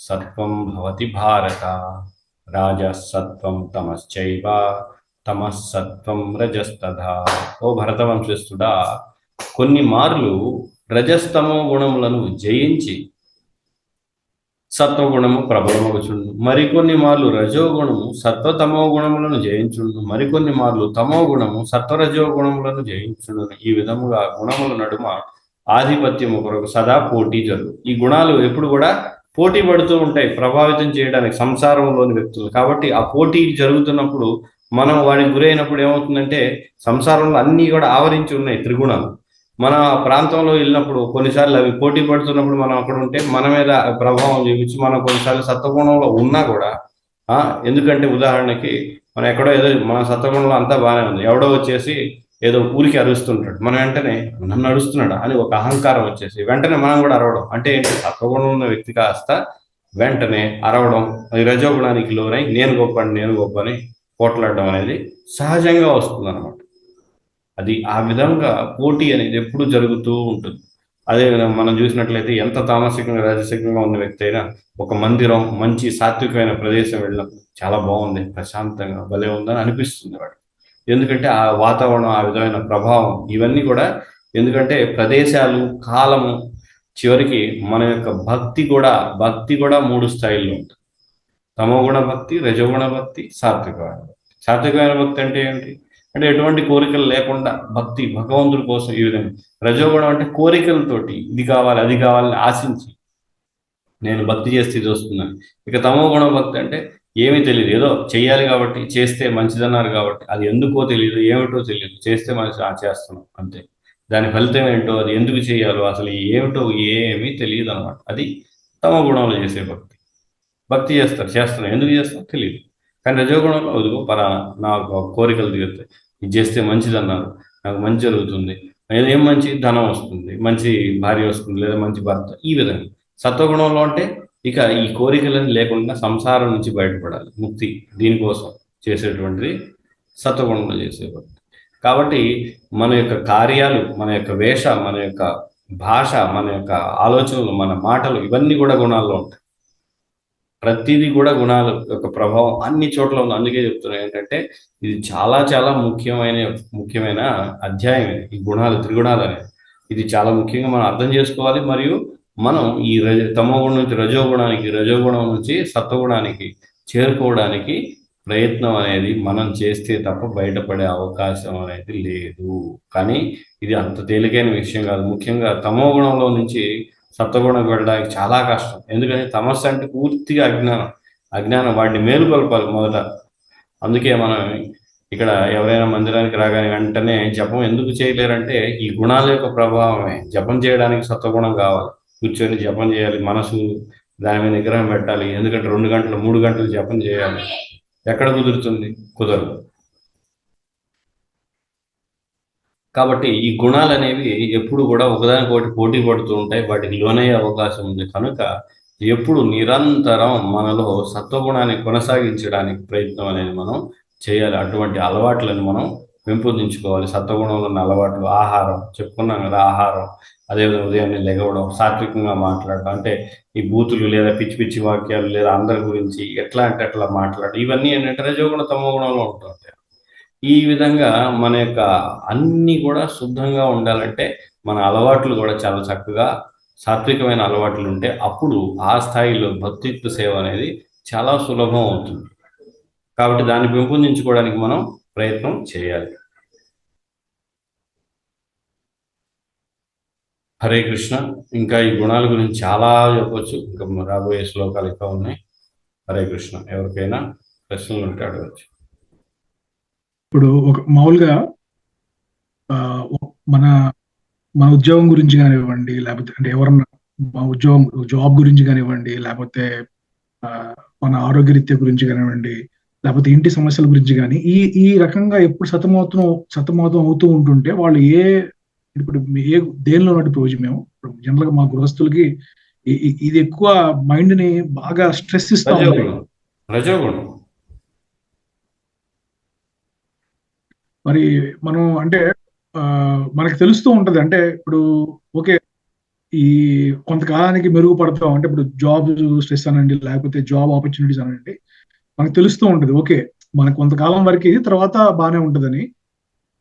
సత్వం భవతి భారత, రాజసత్వం తమశ్చైవ తమస్సత్వం రజస్తథా. ఓ భరతవంశస్థుడా, కొన్ని మార్లు రజస్తమో గుణములను జయించి సత్వగుణము ప్రబలమగుచుండు, మరికొన్ని మార్లు రజోగుణము సత్వతమో గుణములను జయించుండు, మరికొన్ని మార్లు తమో గుణము సత్వరజో గుణములను జయించుండు. ఈ విధముగా గుణముల నడుమ ఆధిపత్యము కొరకు సదా పోటీ జరుగు. ఈ గుణాలు ఎప్పుడు కూడా పోటీ పడుతూ ఉంటాయి ప్రభావితం చేయడానికి సంసారంలోని వ్యక్తులు. కాబట్టి ఆ పోటీ జరుగుతున్నప్పుడు మనం వాడికి గురైనప్పుడు ఏమవుతుందంటే, సంసారంలో అన్నీ కూడా ఆవరించి ఉన్నాయి త్రిగుణాలు. మన ప్రాంతంలో వెళ్ళినప్పుడు కొన్నిసార్లు అవి పోటీ పడుతున్నప్పుడు మనం అక్కడ ఉంటే మన మీద ప్రభావం చూపించి మనం కొన్నిసార్లు సత్వగుణంలో ఉన్నా కూడా, ఎందుకంటే ఉదాహరణకి మనం ఎక్కడో ఏదో మన సత్వగుణంలో అంతా బాగానే ఉంది, ఎవడో వచ్చేసి ఏదో ఊరికి అరుస్తుంటాడు, మనం వెంటనే నన్ను అరుస్తున్నాడు అని ఒక అహంకారం వచ్చేసి వెంటనే మనం కూడా అరవడం. అంటే ఏంటి, సత్వగుణం ఉన్న వ్యక్తి కాస్త వెంటనే అరవడం, అది రజోగుణానికి లోనై నేను గొప్పని నేను గొప్పని పోట్లాడడం అనేది సహజంగా వస్తుంది అనమాట. అది ఆ విధంగా పోటీ అనేది ఎప్పుడు జరుగుతూ ఉంటుంది. అదే మనం చూసినట్లయితే ఎంత తామసికంగా రాజసికంగా ఉన్న వ్యక్తి అయినా ఒక మందిరం మంచి సాత్వికమైన ప్రదేశం వెళ్ళినప్పుడు చాలా బాగుంది, ప్రశాంతంగా భలే ఉందని అనిపిస్తుంది వాడు. ఎందుకంటే ఆ వాతావరణం, ఆ విధమైన ప్రభావం, ఇవన్నీ కూడా ఎందుకంటే ప్రదేశాలు, కాలము, చివరికి మన యొక్క భక్తి కూడా 3 స్థాయిల్లో ఉంటుంది. తమోగుణ భక్తి, రజోగుణ భక్తి, సాత్వికమైన భక్తి. సాత్వికమైన భక్తి అంటే ఏంటి? అంటే ఎటువంటి కోరికలు లేకుండా భక్తి, భగవంతుడి కోసం ఈ విధంగా. రజోగుణం అంటే కోరికలతోటి ఇది కావాలి అది కావాలని ఆశించి నేను భక్తి చేస్తే ఇది వస్తుందని. ఇక తమో గుణ భక్తి అంటే ఏమీ తెలియదు, ఏదో చెయ్యాలి కాబట్టి, చేస్తే మంచిదన్నారు కాబట్టి, అది ఎందుకో తెలియదు, ఏమిటో తెలియదు, చేస్తే మంచి చేస్తున్నాం అంతే. దాని ఫలితం ఏంటో, అది ఎందుకు చేయాలో అసలు ఏమిటో ఏమీ తెలియదు అనమాట. అది తమో గుణంలో చేసే భక్తి. భక్తి చేస్తున్నాం, ఎందుకు చేస్తాం తెలియదు. కానీ రజోగుణంలో అదిగో పలానా నాకు కోరికలు తీరుతాయి, ఇది చేస్తే మంచిదన్నారు, నాకు మంచి జరుగుతుంది, ఏం మంచి ధనం వస్తుంది, మంచి భార్య వస్తుంది, లేదా మంచి భర్త, ఈ విధంగా. సత్వగుణంలో అంటే ఇక ఈ కోరికలను లేకుండా సంసారం నుంచి బయటపడాలి, ముక్తి, దీనికోసం చేసేటువంటిది సత్వగుణంలో చేసే భక్తి. కాబట్టి మన యొక్క కార్యాలు, మన యొక్క వేష, మన యొక్క భాష, మన యొక్క ఆలోచనలు, మన మాటలు, ఇవన్నీ కూడా గుణాల్లో ఉంటాయి. ప్రతిదీ కూడా గుణాల యొక్క ప్రభావం అన్ని చోట్ల ఉంది. అందుకే చెప్తున్నాను ఏంటంటే ఇది చాలా చాలా ముఖ్యమైన అధ్యాయం ఇది. ఈ గుణాలు, త్రిగుణాలు అనేది ఇది చాలా ముఖ్యంగా మనం అర్థం చేసుకోవాలి. మరియు మనం ఈ తమో గుణం నుంచి రజోగుణానికి, రజోగుణం నుంచి సత్వగుణానికి చేరుకోవడానికి ప్రయత్నం అనేది మనం చేస్తే తప్ప బయటపడే అవకాశం అనేది లేదు. కానీ ఇది అంత తేలికైన విషయం కాదు. ముఖ్యంగా తమో గుణంలో నుంచి సత్వగుణకు వెళ్ళడానికి చాలా కష్టం. ఎందుకంటే తమస్సు అంటే పూర్తిగా అజ్ఞానం వాడిని మేలుకొల్పాలి మొదట. అందుకే మనం ఇక్కడ ఎవరైనా మందిరానికి రాగానే వెంటనే జపం ఎందుకు చేయలేరంటే ఈ గుణాల యొక్క ప్రభావమే. జపం చేయడానికి సత్వగుణం కావాలి, కూర్చొని జపం చేయాలి, మనసు దాని మీద నిగ్రహం పెట్టాలి. ఎందుకంటే 2 గంటలు 3 గంటలు జపం చేయాలి, ఎక్కడ కుదురుతుంది? కుదరదు. కాబట్టి ఈ గుణాలు అనేవి ఎప్పుడు కూడా ఒకదానికొకటి పోటీ పడుతూ ఉంటాయి, వాటికి లోనయ్యే అవకాశం ఉంది. కనుక ఎప్పుడు నిరంతరం మనలో సత్వగుణాన్ని కొనసాగించడానికి ప్రయత్నం అనేది మనం చేయాలి. అటువంటి అలవాట్లను మనం పెంపొందించుకోవాలి. సత్వగుణంలో ఉన్న అలవాట్లు, ఆహారం చెప్పుకున్నాం కదా, ఆహారం, అదేవిధంగా ఉదయాన్నే లెగవడం, సాత్వికంగా మాట్లాడడం, అంటే ఈ బూతులు లేదా పిచ్చి పిచ్చి వాక్యాలు లేదా అందరి గురించి ఎట్లా అంటే అట్లా మాట్లాడడం, ఇవన్నీ ఏంటంటే రజోగుణ తమో గుణంలో ఉంటుంటాయి. ఈ విధంగా మన యొక్క అన్ని కూడా శుద్ధంగా ఉండాలంటే మన అలవాట్లు కూడా చాలా చక్కగా సాత్వికమైన అలవాట్లు ఉంటే అప్పుడు ఆ స్థాయిలో భక్తిత్వ సేవ అనేది చాలా సులభం అవుతుంది. కాబట్టి దాన్ని పెంపొందించుకోవడానికి మనం ప్రయత్నం చేయాలి. హరే కృష్ణ. ఇంకా ఈ గుణాల గురించి చాలా చెప్పొచ్చు, ఇంకా రాబోయే శ్లోకాలు ఇంకా ఉన్నాయి. హరే కృష్ణ. ఎవరికైనా ప్రశ్నలు ఉంటే అడగచ్చు. ఇప్పుడు ఒక మామూలుగా మన మన ఉద్యోగం గురించి కానివ్వండి, లేకపోతే అంటే ఎవరన్నా మా జాబ్ గురించి కానివ్వండి, లేకపోతే మన ఆరోగ్యరీత్యా గురించి కానివ్వండి, లేకపోతే ఇంటి సమస్యల గురించి కానీ ఈ రకంగా ఎప్పుడు సతమతం అవుతూ ఉంటుంటే వాళ్ళు ఇప్పుడు దేనిలో ఉన్నట్టు రోజు మేము జనరల్ గా మా గృహస్థులకి ఇది ఎక్కువ మైండ్ ని బాగా స్ట్రెస్ ఇస్తా ఉంటాయి. మరి మనం అంటే మనకు తెలుస్తూ ఉంటది, అంటే ఇప్పుడు ఓకే ఈ కొంతకాలానికి మెరుగుపడతాం, అంటే ఇప్పుడు జాబ్ స్ట్రెస్ అనండి, లేకపోతే జాబ్ ఆపర్చునిటీస్ అనండి, మనకు తెలుస్తూ ఉంటది ఓకే మనకు కొంతకాలం వరకు ఇది తర్వాత బాగానే ఉంటదని.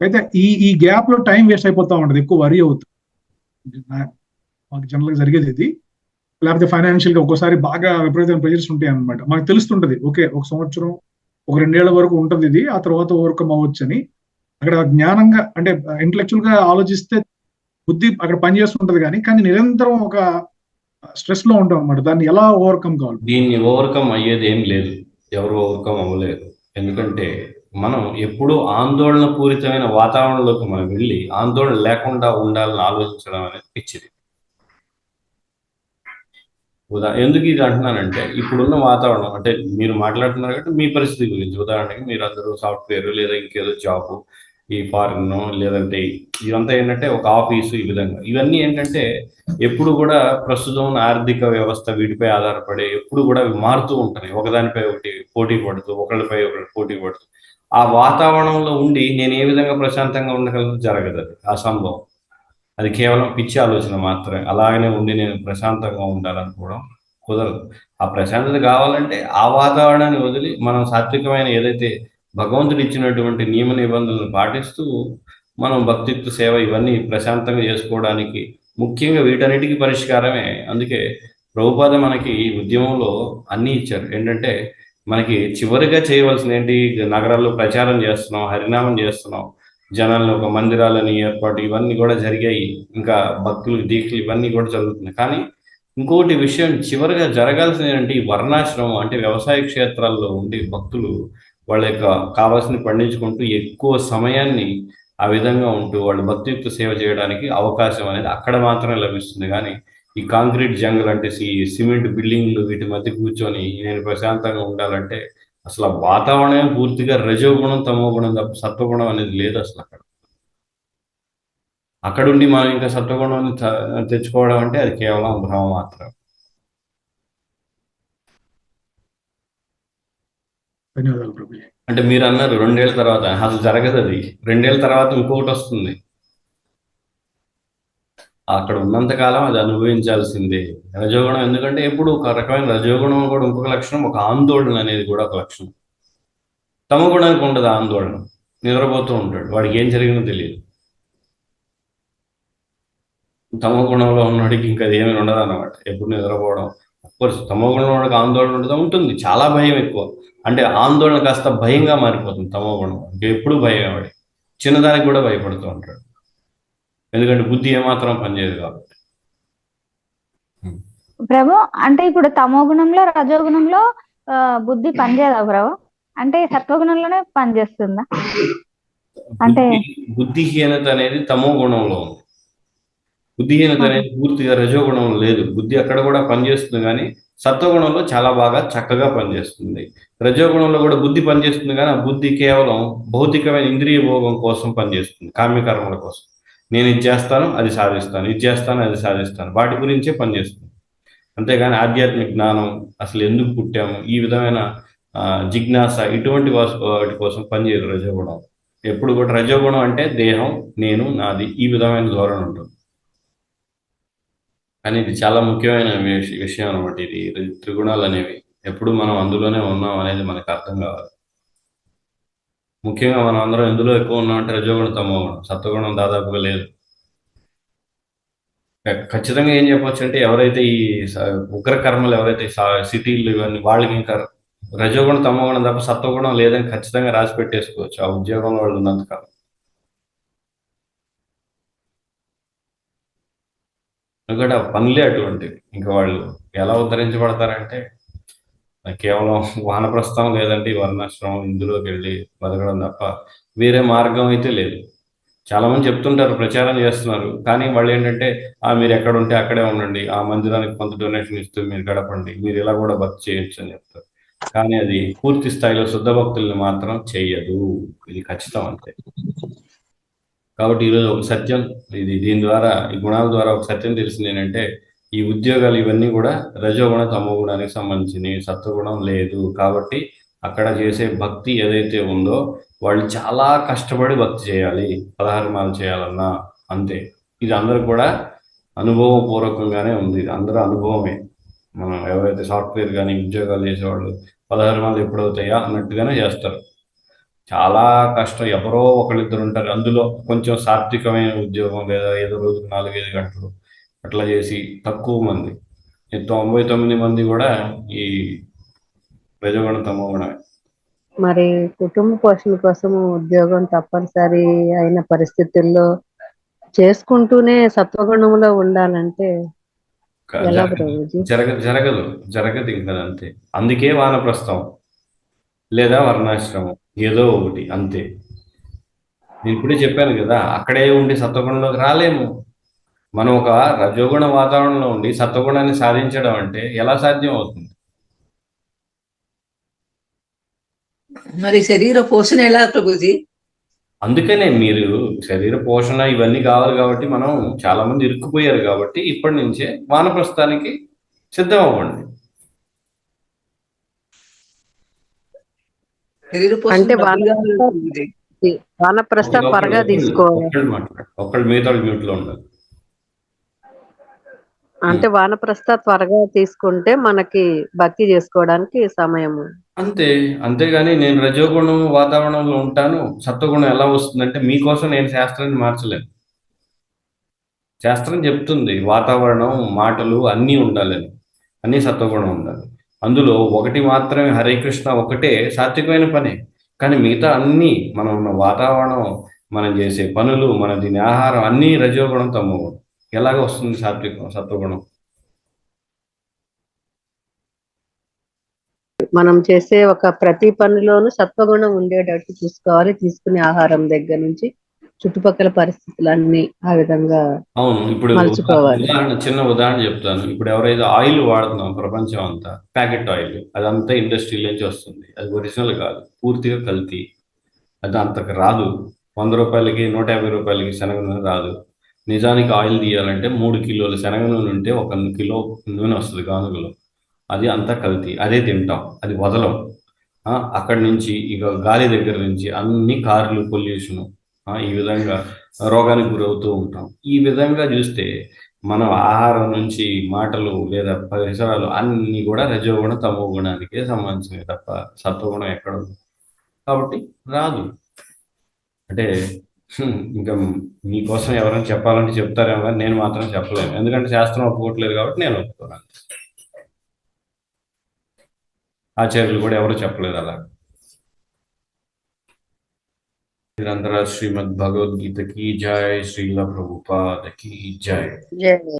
అయితే ఈ గ్యాప్ లో టైం వేస్ట్ అయిపోతా ఉంటది, ఎక్కువ వరీ అవుతుంది. మాకు జనరల్ గా జరిగేది ఇది. లేకపోతే ఫైనాన్షియల్ గా ఒక్కోసారి బాగా విపరీతమైన ప్రెజర్స్ ఉంటాయి అనమాట. మనకు తెలుస్తుంటది ఓకే 1 సంవత్సరం 2 ఏళ్ల వరకు ఉంటది ఇది, ఆ తర్వాత ఓవర్కమ్ అవ్వచ్చు అని. అక్కడ జ్ఞానంగా అంటే ఇంటలెక్చువల్ గా ఆలోచిస్తే బుద్ధి అక్కడ పనిచేస్తుంటది, కానీ నిరంతరం ఒక స్ట్రెస్ లో ఉంటాం అనమాట. దాన్ని ఎలా ఓవర్కమ్ కావాలి? దీన్ని ఓవర్కమ్ అయ్యేది ఏం లేదు, ఎవరు ఓవర్కమ్ అవ్వలేరు. ఎందుకంటే మనం ఎప్పుడూ ఆందోళన పూరితమైన వాతావరణంలోకి మనం వెళ్ళి ఆందోళన లేకుండా ఉండాలని ఆలోచించడం అనేది పిచ్చిది. ఎందుకు ఇది అంటున్నానంటే ఇప్పుడున్న వాతావరణం, అంటే మీరు మాట్లాడుతున్నారు కాబట్టి మీ పరిస్థితి గురించి, ఉదాహరణకి మీరు అందరూ సాఫ్ట్వేర్ లేదా ఇంకేదో జాబ్ ఈ ఫారిన్ లేదంటే ఇదంతా ఏంటంటే ఒక ఆఫీసు ఈ విధంగా ఇవన్నీ ఏంటంటే ఎప్పుడు కూడా ప్రస్తుతం ఉన్న ఆర్థిక వ్యవస్థ వీటిపై ఆధారపడి ఎప్పుడు కూడా అవి మారుతూ ఉంటాయి, ఒకదానిపై ఒకటి పోటీ పడుతూ ఒకళ్ళపై ఒకటి పోటీ పడుతూ ఆ వాతావరణంలో ఉండి నేను ఏ విధంగా ప్రశాంతంగా ఉండగలను, జరగదు అది అసంభవం. అది కేవలం పిచ్చి ఆలోచన మాత్రమే. అలాగనే ఉండి నేను ప్రశాంతంగా ఉండాలనుకోవడం కుదరదు. ఆ ప్రశాంతత కావాలంటే ఆ వాతావరణాన్ని వదిలి మనం సాత్వికమైన ఏదైతే భగవంతుడు ఇచ్చినటువంటి నియమ నిబంధనలను పాటిస్తూ మనం భక్తిత్వ సేవ ఇవన్నీ ప్రశాంతంగా చేసుకోవడానికి ముఖ్యంగా వీటన్నిటికీ పరిష్కారమే. అందుకే ప్రభుపాద మనకి ఈ ఉద్యమంలో అన్నీ ఇచ్చారు. ఏంటంటే మనకి చివరిగా చేయవలసిన ఏంటి, నగరాల్లో ప్రచారం చేస్తున్నాం, హరినామం చేస్తున్నాం, జనాల్లో ఒక మందిరాలని ఏర్పాటు ఇవన్నీ కూడా జరిగాయి, ఇంకా భక్తులు దీక్షలు ఇవన్నీ కూడా జరుగుతున్నాయి. కానీ ఇంకోటి విషయం చివరిగా జరగాల్సింది ఏంటంటే ఈ వర్ణాశ్రమం అంటే వ్యవసాయ క్షేత్రాల్లో ఉండి భక్తులు వాళ్ళ యొక్క కావాల్సిన పండించుకుంటూ ఎక్కువ సమయాన్ని ఆ విధంగా ఉంటూ వాళ్ళు భక్తియుక్త సేవ చేయడానికి అవకాశం అనేది అక్కడ మాత్రమే లభిస్తుంది. కానీ ఈ కాంక్రీట్ జంగల్ అంటే సిమెంట్ బిల్డింగ్లు వీటి మధ్య కూర్చొని నేను ప్రశాంతంగా ఉండాలంటే అసలు ఆ వాతావరణమే పూర్తిగా రజోగుణం తమో గుణం తప్ప సత్వగుణం అనేది లేదు అసలు అక్కడ. అక్కడుండి మనం ఇంకా సత్వగుణాన్ని తెచ్చుకోవడం అంటే అది కేవలం భ్రమ మాత్రం. ధన్యవాదాలు ప్రభుజీ. అంటే మీరు అన్నారు 2 ఏళ్ల తర్వాత, అసలు జరగదు అది. 2 ఏళ్ల తర్వాత ఇంకొకటి వస్తుంది. అక్కడ ఉన్నంత కాలం అది అనుభవించాల్సిందే రజోగుణం. ఎందుకంటే ఎప్పుడు ఒక రకమైన రజోగుణం కూడా ఇంకొక లక్షణం, ఒక ఆందోళన అనేది కూడా ఒక లక్షణం. తమ గుణానికి ఉండదు ఆందోళన, నిద్రపోతూ ఉంటాడు, వాడికి ఏం జరిగిందో తెలియదు. తమో గుణంలో ఉన్నవాడికి ఇంకా అది ఏమీ ఉండదు అన్నమాట, ఎప్పుడు నిద్రపోవడం. అఫ్కోర్స్ తమో గుణంలో ఉన్నవాడికి ఆందోళన ఉంటుంది, చాలా భయం ఎక్కువ. అంటే ఆందోళన కాస్త భయంగా మారిపోతుంది తమో గుణం. ఇంకా ఎప్పుడు భయం వాడి, చిన్నదానికి కూడా భయపడుతూ ఉంటాడు, ఎందుకంటే బుద్ధి ఏమాత్రం పనిచేయదు కాబట్టి. ప్రభు, అంటే ఇప్పుడు తమో గుణంలో రజోగుణంలో బుద్ధి పనిచేయదా ప్రభు? అంటే సత్వగుణంలోనే పనిచేస్తుందా? అంటే బుద్ధిహీనత అనేది తమో గుణంలో ఉంది, బుద్ధిహీనత అనేది పూర్తిగా రజోగుణంలో లేదు. బుద్ధి అక్కడ కూడా పనిచేస్తుంది, కానీ సత్వగుణంలో చాలా బాగా చక్కగా పనిచేస్తుంది. రజోగుణంలో కూడా బుద్ధి పనిచేస్తుంది, కానీ ఆ బుద్ధి కేవలం భౌతికమైన ఇంద్రియ భోగం కోసం పనిచేస్తుంది, కామ్యకర్మల కోసం. నేను ఇది చేస్తాను అది సాధిస్తాను, ఇది చేస్తాను అది సాధిస్తాను, వాటి గురించే పనిచేస్తుంది. అంతేగాని ఆధ్యాత్మిక జ్ఞానం, అసలు ఎందుకు పుట్టాము, ఈ విధమైన జిజ్ఞాస ఇటువంటి వాటి కోసం పనిచేయదు రజోగుణం. ఎప్పుడు కూడా రజోగుణం అంటే దేహం, నేను, నాది, ఈ విధమైన ధోరణి ఉంటుంది. కానీ ఇది చాలా ముఖ్యమైన విషయం అనమాట. ఇది త్రిగుణాలు అనేవి ఎప్పుడు మనం అందులోనే ఉన్నాం అనేది మనకు అర్థం కావాలి. ముఖ్యంగా మనం అందరం ఎందులో ఎక్కువ ఉన్నాం అంటే రజోగుణం, తమో గుణం. సత్వగుణం దాదాపుగా లేదు. ఖచ్చితంగా ఏం చెప్పొచ్చు అంటే ఎవరైతే ఈ ఉగ్ర కర్మలు ఎవరైతే సిటీలు ఇవన్నీ వాళ్ళకి ఇంకా రజోగుణం తమో గుణం తప్ప సత్వగుణం లేదని ఖచ్చితంగా రాసి పెట్టేసుకోవచ్చు ఆ ఉద్యోగంలో వాళ్ళు ఉన్నంతకాలం. ఎందుకంటే ఆ పనులే అటువంటివి. ఇంకా వాళ్ళు ఎలా ఉద్ధరించబడతారంటే కేవలం వానప్రస్థం లేదంటే ఈ వర్ణాశ్రమం ఇందులోకి వెళ్ళి బతకడం తప్ప వేరే మార్గం అయితే లేదు. చాలా మంది చెప్తుంటారు, ప్రచారం చేస్తున్నారు, కానీ వాళ్ళు ఏంటంటే మీరు ఎక్కడ ఉంటే అక్కడే ఉండండి, ఆ మందిరానికి కొంత డొనేషన్ ఇస్తూ మీరు గడపండి, మీరు ఇలా కూడా భక్తి చేయొచ్చు అని చెప్తారు. కానీ అది పూర్తి స్థాయిలో శుద్ధ భక్తుల్ని మాత్రం చెయ్యదు, ఇది ఖచ్చితం అంతే. కాబట్టి ఈరోజు ఒక సత్యం, దీని ద్వారా ఈ గుణాల ద్వారా ఒక సత్యం తెలిసింది ఏంటంటే ఈ ఉద్యోగాలు ఇవన్నీ కూడా రజోగుణ తమో గుణానికి సంబంధించినవి, సత్వగుణం లేదు. కాబట్టి అక్కడ చేసే భక్తి ఏదైతే ఉందో వాళ్ళు చాలా కష్టపడి భక్తి చేయాలి, 16 మాలు చేయాలన్నా అంతే. ఇది అందరికి కూడా అనుభవపూర్వకంగానే ఉంది, ఇది అందరూ అనుభవమే. మనం ఎవరైతే సాఫ్ట్వేర్ కానీ ఉద్యోగాలు చేసేవాళ్ళు 16 మాలు ఎప్పుడవుతాయా అన్నట్టుగానే చేస్తారు. చాలా కష్టం, ఎవరో ఒకళ్ళిద్దరు ఉంటారు అందులో కొంచెం సాత్వికమైన ఉద్యోగం, లేదా ఏదో రోజుకు 4-5 గంటలు అట్లా చేసి తక్కువ మంది. 99 మంది కూడా ఈ రజోగుణ తమో గుణమే. మరి కుటుంబ పోషణ కోసం ఉద్యోగం తప్పనిసరి అయిన పరిస్థితుల్లో చేసుకుంటూనే సత్వగుణంలో ఉండాలంటే ఎలా ప్రభుజీ? జరగదు జరగదు ఇంకా అంతే. అందుకే వానప్రస్థం లేదా వర్ణాశ్రమం ఏదో ఒకటి అంతే. నేను ఇప్పుడే చెప్పాను కదా, అక్కడే ఉండి సత్వగుణంలోకి రాలేము. మనం ఒక రజోగుణ వాతావరణంలో ఉండి సత్వగుణాన్ని సాధించడం అంటే ఎలా సాధ్యం అవుతుంది? మరి శరీర పోషణ ఎలా ప్రభుజీ? అందుకనే మీరు శరీర పోషణ ఇవన్నీ కావాలి కాబట్టి మనం చాలా మంది ఇరుక్కుపోయారు కాబట్టి ఇప్పటి నుంచే వానప్రస్థానికి సిద్ధం అవ్వండి. శరీర పోషణ అంటే డబ్బులుగా వానప్రస్థ త్వరగా తీసుకోవాలి. ఒక్కళ్ళు మిగతా మ్యూట్ లో ఉండాలి. అంటే వానప్రస్థ త్వరగా తీసుకుంటే మనకి భక్తి చేసుకోవడానికి సమయము. అంతేగాని నేను రజోగుణం వాతావరణంలో ఉంటాను, సత్వగుణం ఎలా వస్తుందంటే మీకోసం నేను శాస్త్రాన్ని మార్చలేను. శాస్త్రం చెప్తుంది వాతావరణం, మాటలు అన్నీ ఉండాలని, అన్నీ సత్వగుణం ఉండాలి. అందులో ఒకటి మాత్రమే హరే కృష్ణ ఒకటే సాత్వికమైన పనే. కానీ మిగతా అన్నీ మనం ఉన్న వాతావరణం, మనం చేసే పనులు, మన తినే ఆహారం అన్నీ రజోగుణం తమోగుణం. ఎలాగ వస్తుంది సత్వగుణం? మనం చేసే ఒక ప్రతి పనిలోనూ సత్వగుణం ఉండేటట్టు చూసుకోవాలి. తీసుకునే ఆహారం దగ్గర నుంచి చుట్టుపక్కల పరిస్థితులన్నీ ఆ విధంగా అవును. ఇప్పుడు మలుచుకోవాలి. చిన్న ఉదాహరణ చెప్తాను. ఇప్పుడు ఎవరైతే ఆయిల్ వాడుతున్నాం ప్రపంచం అంతా, ప్యాకెట్ ఆయిల్, అదంతా ఇండస్ట్రీ నుంచి వస్తుంది. అది ఒరిజినల్ కాదు, పూర్తిగా కల్తీ. అది అంతకు రాదు. 100 రూపాయలకి 150 రూపాయలకి శనగ నూనె రాదు. నిజానికి ఆయిల్ తీయాలంటే 3 కిలోల శనగ నూనె ఉంటే 1 కిలో నూనె వస్తుంది గానుగలో. అది అంతా కల్తీ. అదే తింటాం, అది వదలం. అక్కడి నుంచి ఇక గాలి దగ్గర నుంచి అన్ని కార్లు, పొల్యూషను, ఈ విధంగా రోగానికి గురవుతూ ఉంటాం. ఈ విధంగా చూస్తే మనం ఆహారం నుంచి మాటలు లేదా పరిసరాలు అన్నీ కూడా రజోగుణ తమో గుణానికే సంబంధించినవి తప్ప సత్వగుణం ఎక్కడ ఉంది? కాబట్టి రాదు. అంటే ఇంకా మీకోసం ఎవరైనా చెప్పాలంటే చెప్తారేమో కానీ నేను మాత్రం చెప్పలేను. ఎందుకంటే శాస్త్రం ఒప్పుకోవట్లేదు కాబట్టి నేను ఒప్పుకోను. ఆచార్యులు కూడా ఎవరు చెప్పలేదు అలా. నిరంతర శ్రీమద్ భగవద్గీత की जय, श्रील प्रभुपाद की जय. జయ